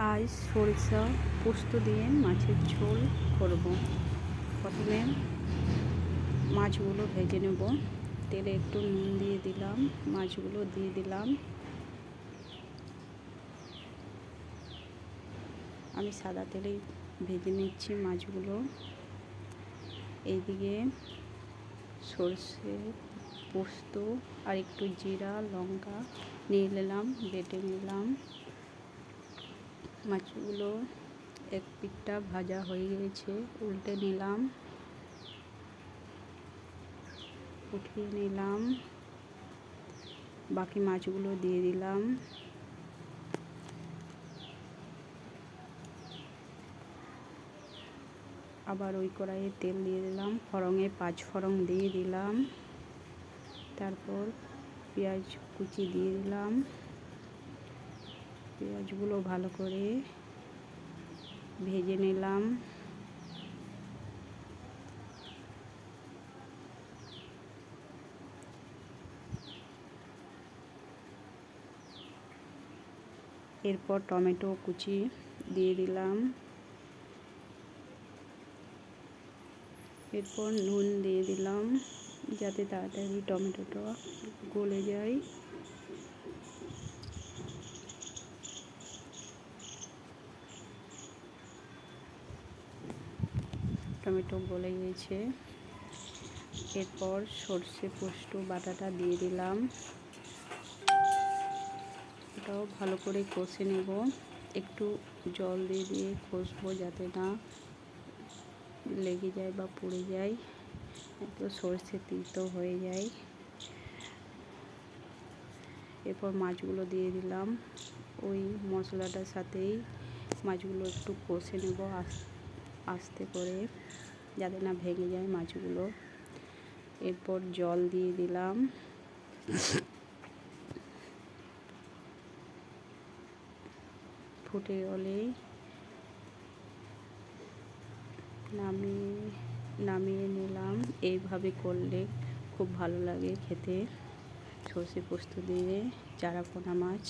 আজ সরিষা পোস্ত দিয়ে মাছের ঝোল করব। প্রথমে মাছগুলো ভেজে নেব। তেলে একটু নুন দিয়ে দিলাম, মাছগুলো দিয়ে দিলাম। আমি সাদা তেলেই ভেজে নিচ্ছি মাছগুলো। এইদিকে সরষে পোস্ত আর একটু জিরা লঙ্কা নিয়ে নিলাম, বেটে নিলাম। মাছগুলো এক পিঠটা ভাজা হয়ে গেছে, উল্টে নিলাম, উঠিয়ে নিলাম। বাকি মাছগুলো দিয়ে দিলাম। আবার ওই কড়াইয়ে তেল দিয়ে দিলাম, ফোড়নে 5 ফোড়ন দিয়ে দিলাম। তারপর পেঁয়াজ কুচি দিয়ে দিলাম। পেঁয়াজগুলো ভালো করে ভেজে নিলাম। এরপর টমেটো কুচি দিয়ে দিলাম। এরপর নুন দিয়ে দিলাম যাতে তাড়াতাড়ি টমেটোটা গলে যায়। টমেটো গলে গেছে। এরপর সর্ষে পোস্ত বাটাটা দিয়ে দিলাম। এটাও ভালো করে কষে নেব। একটু জল দিয়ে দিয়ে কষবো যাতে না লেগে যায় বা পুড়ে যায়, তো সর্ষে তিতো হয়ে যায়। এরপর মাছগুলো দিয়ে দিলাম। ওই মশলাটার সাথেই মাছগুলো একটু কষে নেব আস্তে করে, যাতে না ভেঙে যায় মাছগুলো। এরপর জল দিয়ে দিলাম। ফুটে গেলে নামিয়ে নিলাম। এইভাবে করলে খুব ভালো লাগে খেতে, সর্ষে পোস্ত দিয়ে চারাপোনা মাছ।